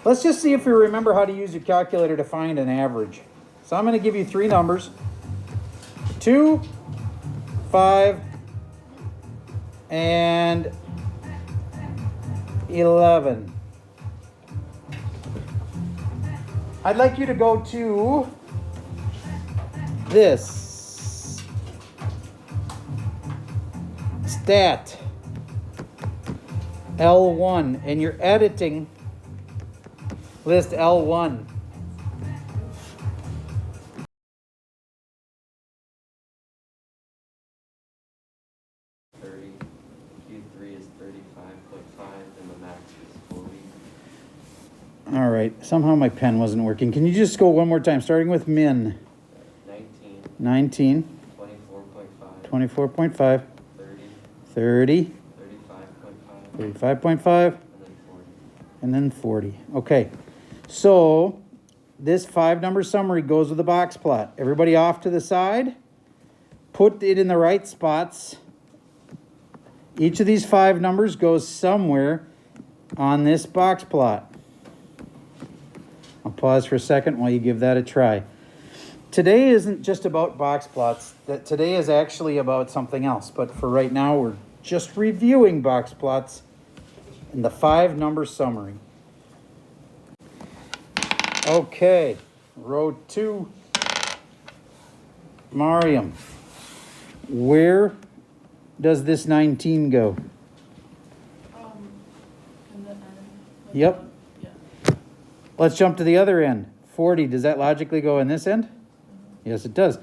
Let's just see if you remember how to use your calculator to find an average. So I'm going to give you three numbers. 2, 5, and 11. I'd like you to go to this. Stat. L1. And you're editing list L1. Q3 is 35.5 and the max is 40. All right, somehow my pen wasn't working. Can you just go one more time, starting with min? 19. 24.5. 24.5. 30. 30. 35.5. 35.5. And then 40. Okay, so this 5-number summary goes with the box plot. Everybody off to the side. Put it in the right spots. Each of these 5 numbers goes somewhere on this box plot. I'll pause for a second while you give that a try. Today isn't just about box plots. Today is actually about something else. But for right now, we're just reviewing box plots in the 5-number summary. Okay, row 2. Mariam, where does this 19 go? In the end. Yep. Yeah. Let's jump to the other end. 40, does that logically go in this end? Mm-hmm. Yes, it does.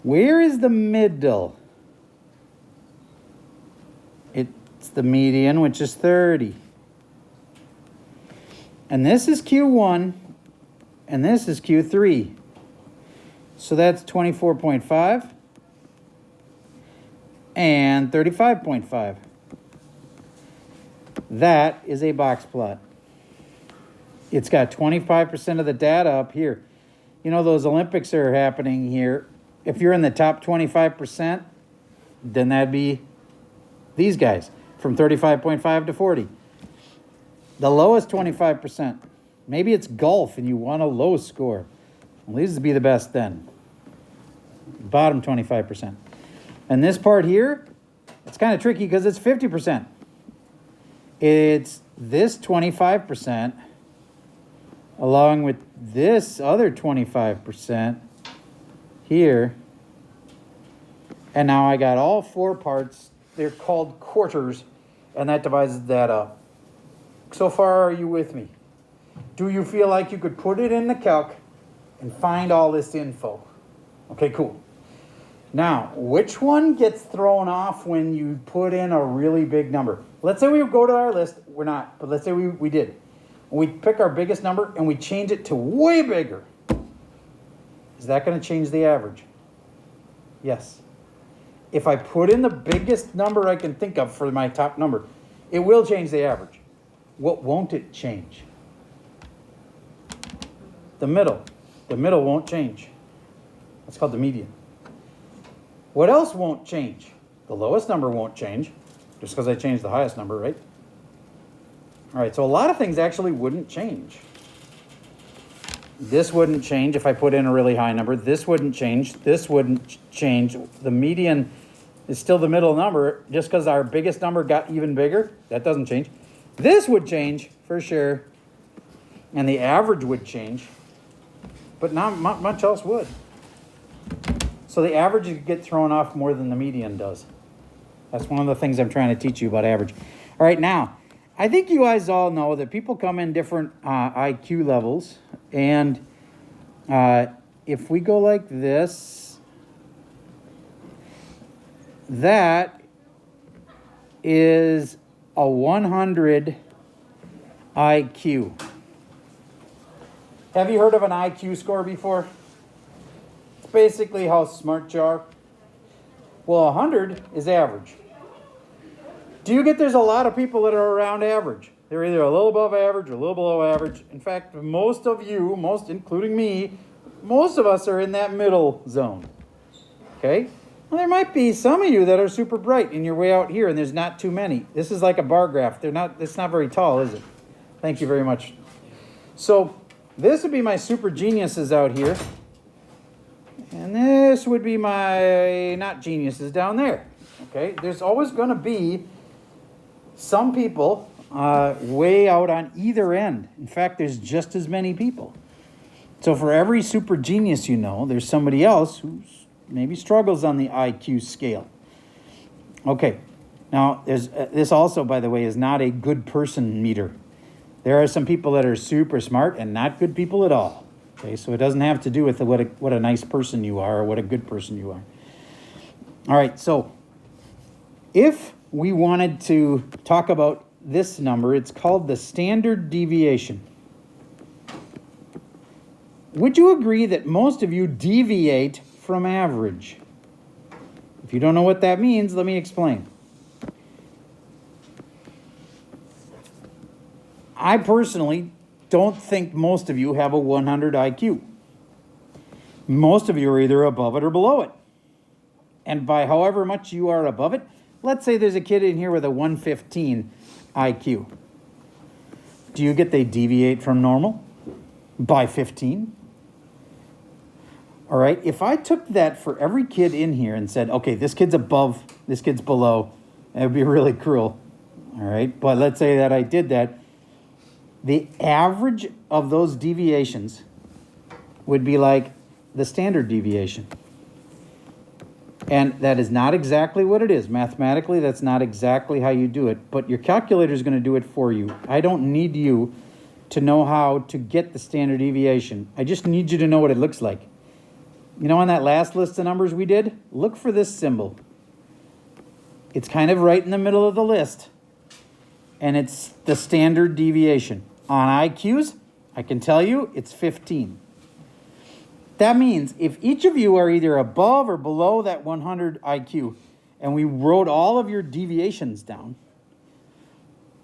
Where is the middle? It's the median, which is 30. And this is Q1, and this is Q3. So that's 24.5 and 35.5. That is a box plot. It's got 25% of the data up here. You know, those Olympics are happening here. If you're in the top 25%, then that'd be these guys from 35.5 to 40. The lowest 25%. Maybe it's golf and you want a low score. Well, these would be the best then. Bottom 25%. And this part here, it's kind of tricky because it's 50%. It's this 25% along with this other 25% here. And now I got all 4 parts. They're called quarters, and that divides that up. So far, are you with me? Do you feel like you could put it in the calc and find all this info? Okay, cool. Now, which one gets thrown off when you put in a really big number? Let's say we go to our list. We're not, but let's say we did. We pick our biggest number and we change it to way bigger. Is that going to change the average? Yes. If I put in the biggest number I can think of for my top number, it will change the average. What won't it change? The middle. The middle won't change. That's called the median. What else won't change? The lowest number won't change, just because I changed the highest number, right? All right, so a lot of things actually wouldn't change. This wouldn't change if I put in a really high number. This wouldn't change. This wouldn't change. The median is still the middle number. Just because our biggest number got even bigger, that doesn't change. This would change for sure. And the average would change. But not much else would. So the average would get thrown off more than the median does. That's one of the things I'm trying to teach you about average. All right, now, I think you guys all know that people come in different IQ levels. And if we go like this, that is a 100 IQ. Have you heard of an IQ score before? It's basically how smart you are. Well, 100 is average. Do you get there's a lot of people that are around average? They're either a little above average or a little below average. In fact, most of you, including me, most of us are in that middle zone. Okay? Well, there might be some of you that are super bright and you're way out here and there's not too many. This is like a bar graph. It's not very tall, is it? Thank you very much. So this would be my super geniuses out here. And this would be my not geniuses down there. Okay, there's always going to be some people way out on either end. In fact, there's just as many people. So for every super genius you know, there's somebody else who maybe struggles on the IQ scale. Okay, now this also, by the way, is not a good person meter. There are some people that are super smart and not good people at all. Okay, so it doesn't have to do with what a nice person you are or what a good person you are. All right, so if we wanted to talk about this number, it's called the standard deviation. Would you agree that most of you deviate from average? If you don't know what that means, let me explain. I personally don't think most of you have a 100 IQ. Most of you are either above it or below it. And by however much you are above it, let's say there's a kid in here with a 115 IQ. Do you get they deviate from normal by 15? All right, if I took that for every kid in here and said, okay, this kid's above, this kid's below, it would be really cruel. All right, but let's say that I did that. The average of those deviations would be like the standard deviation. And that is not exactly what it is. Mathematically, that's not exactly how you do it, but your calculator is going to do it for you. I don't need you to know how to get the standard deviation. I just need you to know what it looks like. You know, on that last list of numbers we did, look for this symbol. It's kind of right in the middle of the list, and it's the standard deviation. On IQs, I can tell you it's 15. That means if each of you are either above or below that 100 IQ, and we wrote all of your deviations down,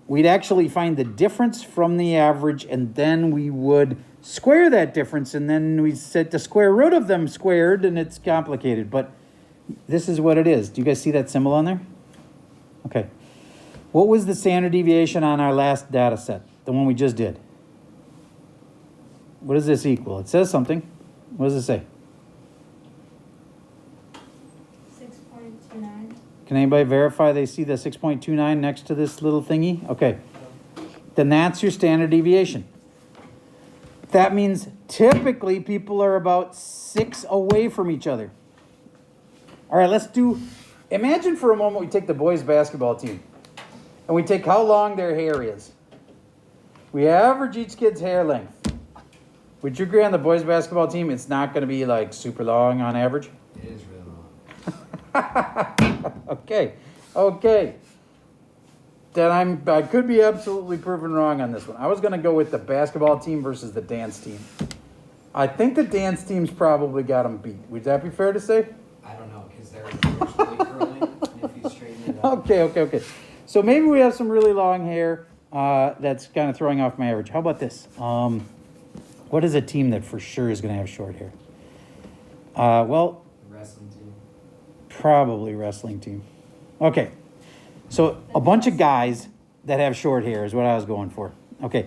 we'd actually find the difference from the average, and then we would square that difference, and then we set the square root of them squared, and it's complicated, but this is what it is. Do you guys see that symbol on there? Okay. What was the standard deviation on our last data set, the one we just did? What does this equal? It says something. What does it say? 6.29. Can anybody verify they see the 6.29 next to this little thingy? Okay. Then that's your standard deviation. That means typically people are about 6 away from each other. All right, imagine for a moment we take the boys basketball team and we take how long their hair is. We average each kid's hair length. Would you agree on the boys basketball team it's not going to be like super long on average? It is really long. Okay. Then I could be absolutely proven wrong on this one. I was going to go with the basketball team versus the dance team. I think the dance team's probably got them beat. Would that be fair to say? I don't know, because they're really curling, and if you straighten it up. Okay. So maybe we have some really long hair that's kind of throwing off my average. How about this? What is a team that for sure is going to have short hair? Wrestling team. Probably wrestling team. Okay. So a bunch of guys that have short hair is what I was going for. Okay.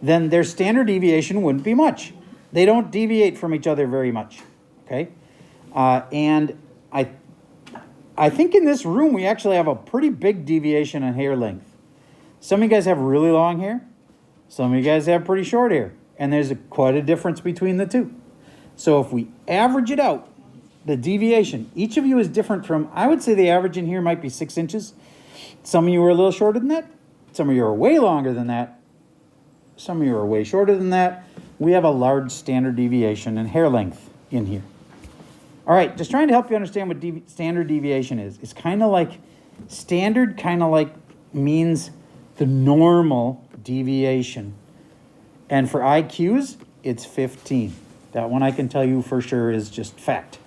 Then their standard deviation wouldn't be much. They don't deviate from each other very much. Okay. And I think in this room we actually have a pretty big deviation in hair length. Some of you guys have really long hair. Some of you guys have pretty short hair. And there's quite a difference between the two. So if we average it out, the deviation, each of you is different from, I would say the average in here might be 6 inches. Some of you are a little shorter than that. Some of you are way longer than that. Some of you are way shorter than that. We have a large standard deviation in hair length in here. All right, just trying to help you understand what standard deviation is. It's kind of like, standard kind of like means the normal deviation. And for IQs, it's 15. That one I can tell you for sure is just fact.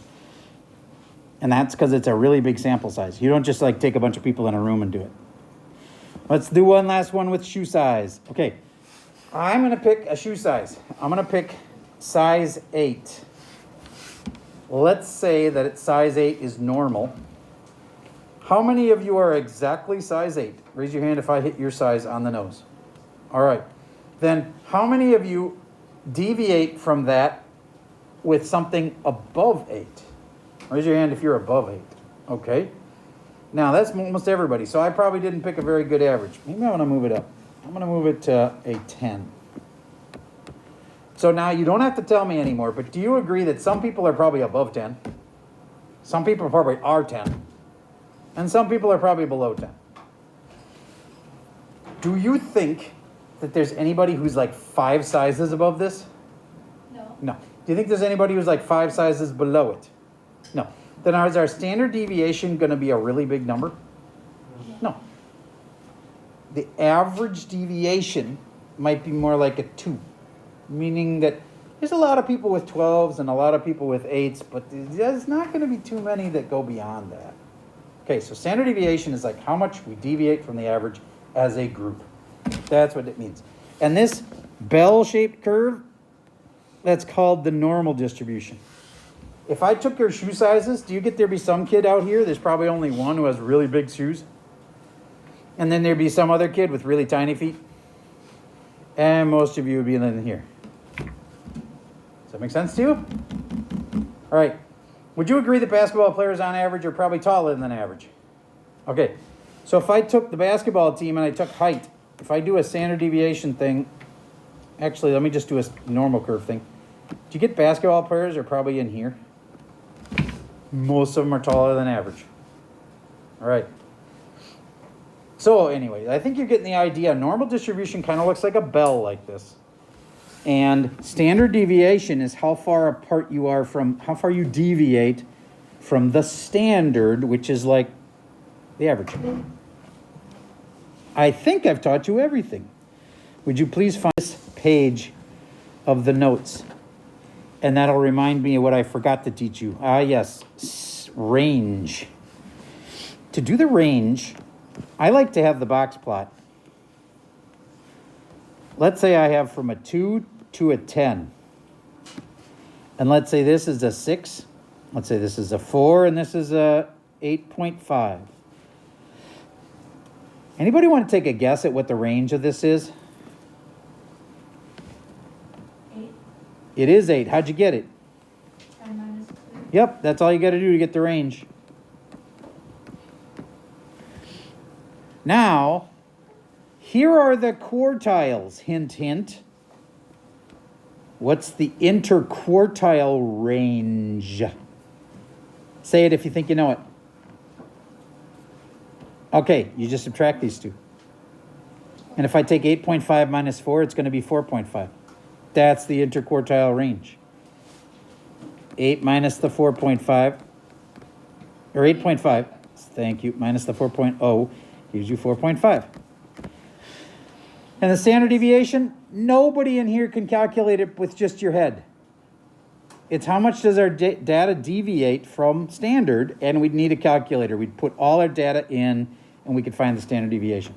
And that's because it's a really big sample size. You don't just like take a bunch of people in a room and do it. Let's do one last one with shoe size. Okay, I'm going to pick a shoe size. I'm going to pick size 8. Let's say that it's size 8 is normal. How many of you are exactly size 8? Raise your hand if I hit your size on the nose. All right. Then how many of you deviate from that with something above 8? Raise your hand if you're above 8. Okay. Now, that's almost everybody. So I probably didn't pick a very good average. Maybe I want to move it up. I'm going to move it to a 10. So now you don't have to tell me anymore, but do you agree that some people are probably above 10? Some people probably are 10. And some people are probably below 10. Do you think that there's anybody who's like 5 sizes above this? No. No. Do you think there's anybody who's like 5 sizes below it? No. Then is our standard deviation going to be a really big number? No. The average deviation might be more like a 2, meaning that there's a lot of people with 12s and a lot of people with 8s, but there's not going to be too many that go beyond that. Okay, so standard deviation is like how much we deviate from the average as a group. That's what it means. And this bell-shaped curve, that's called the normal distribution. If I took your shoe sizes, do you get there be some kid out here, there's probably only one who has really big shoes? And then there'd be some other kid with really tiny feet? And most of you would be in here. Does that make sense to you? All right. Would you agree that basketball players on average are probably taller than average? Okay. So if I took the basketball team and I took height, if I do a standard deviation thing, actually, let me just do a normal curve thing. Do you get basketball players are probably in here? Most of them are taller than average. All right. So anyway, I think you're getting the idea. Normal distribution kind of looks like a bell like this. And standard deviation is how far apart you are from, how far you deviate from the standard, which is like the average. I think I've taught you everything. Would you please find this page of the notes? And that'll remind me of what I forgot to teach you. Yes, range. To do the range, I like to have the box plot. Let's say I have from a 2 to a 10. And let's say this is a 6. Let's say this is a 4 and this is a 8.5. Anybody want to take a guess at what the range of this is? 8. It is 8. How'd you get it? 10 minus 2. Yep, that's all you got to do to get the range. Now, here are the quartiles. Hint, hint. What's the interquartile range? Say it if you think you know it. Okay, you just subtract these two. And if I take 8.5 minus 4, it's going to be 4.5. That's the interquartile range. 8 minus the 4.5, or 8.5, thank you, minus the 4.0, gives you 4.5. And the standard deviation, nobody in here can calculate it with just your head. It's how much does our data deviate from standard, and we'd need a calculator. We'd put all our data in, and we could find the standard deviation.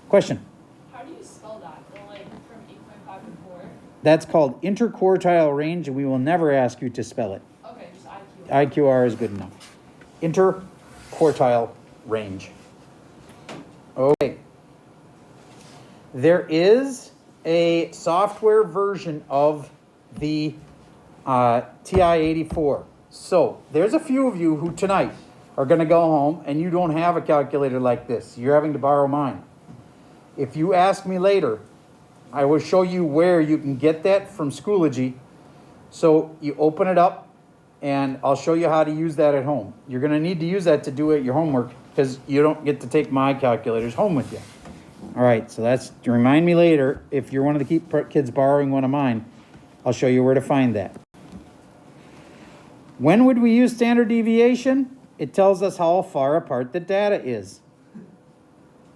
Question? How do you spell that? Like from 8.5 to 4? That's called interquartile range, and we will never ask you to spell it. Okay, just IQ. IQR is good enough. Interquartile range. Okay. There is a software version of the TI-84. So there's a few of you who tonight are going to go home and you don't have a calculator like this. You're having to borrow mine. If you ask me later, I will show you where you can get that from Schoology. So you open it up and I'll show you how to use that at home. You're going to need to use that to do your homework because you don't get to take my calculators home with you. All right, so that's to remind me later, if you're one of the kids borrowing one of mine, I'll show you where to find that. When would we use standard deviation? It tells us how far apart the data is.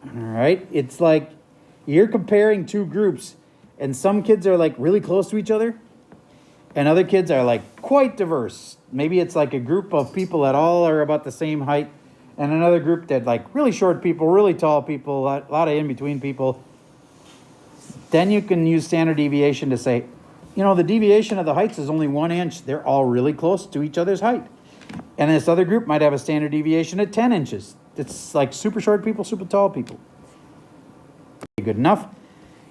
All right, it's like you're comparing two groups and some kids are like really close to each other and other kids are like quite diverse. Maybe it's like a group of people that all are about the same height and another group that like really short people, really tall people, a lot of in-between people. Then you can use standard deviation to say, you know, the deviation of the heights is only 1 inch. They're all really close to each other's height. And this other group might have a standard deviation at 10 inches. It's like super short people, super tall people. Good enough.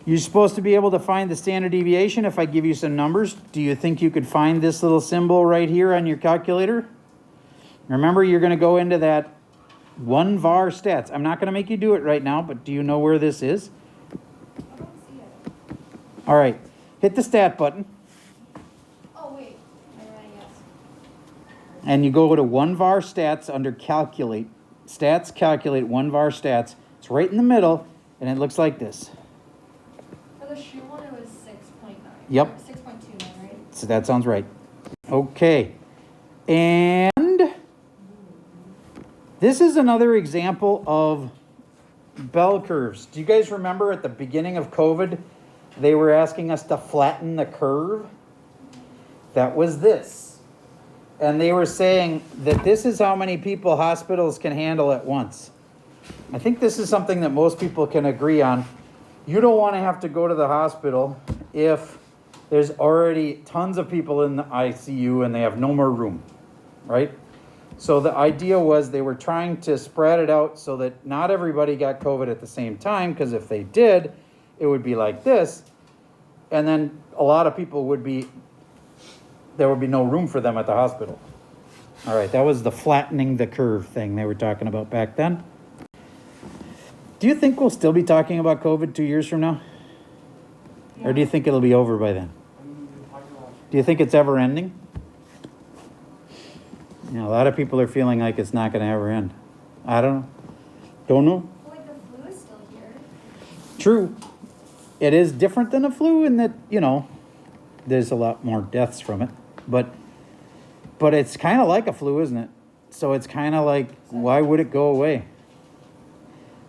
You're supposed to be able to find the standard deviation if I give you some numbers. Do you think you could find this little symbol right here on your calculator? Remember, you're going to go into that 1 var stats. I'm not going to make you do it right now, but do you know where this is? I don't see it. All right, hit the stat button, Oh, wait. I ran a yes. and you go to 1 var stats under calculate. Stats, calculate 1 var stats. It's right in the middle, and it looks like this. For the shoe one, it was 6.9. Yep. Or 6.29, right? So that sounds right. Okay, and this is another example of bell curves. Do you guys remember at the beginning of COVID, they were asking us to flatten the curve? That was this. And they were saying that this is how many people hospitals can handle at once. I think this is something that most people can agree on. You don't want to have to go to the hospital if there's already tons of people in the ICU and they have no more room, right? So the idea was they were trying to spread it out so that not everybody got COVID at the same time, because if they did, it would be like this. And then a lot of people there would be no room for them at the hospital. All right, that was the flattening the curve thing they were talking about back then. Do you think we'll still be talking about COVID 2 years from now? Or do you think it'll be over by then? Do you think it's ever ending? You know, a lot of people are feeling like it's not going to ever end. I don't know. Don't know. Well, like the flu is still here. True. It is different than a flu in that, you know, there's a lot more deaths from it. But it's kind of like a flu, isn't it? So it's kind of like, why would it go away?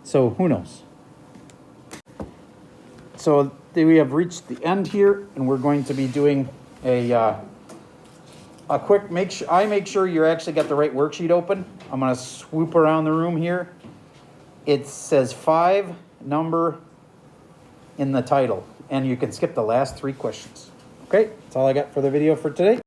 So who knows? So we have reached the end here, and we're going to be doing a quick make sure you actually got the right worksheet open. I'm going to swoop around the room here. It says 5 number in the title, and you can skip the last 3 questions. Okay, that's all I got for the video for today.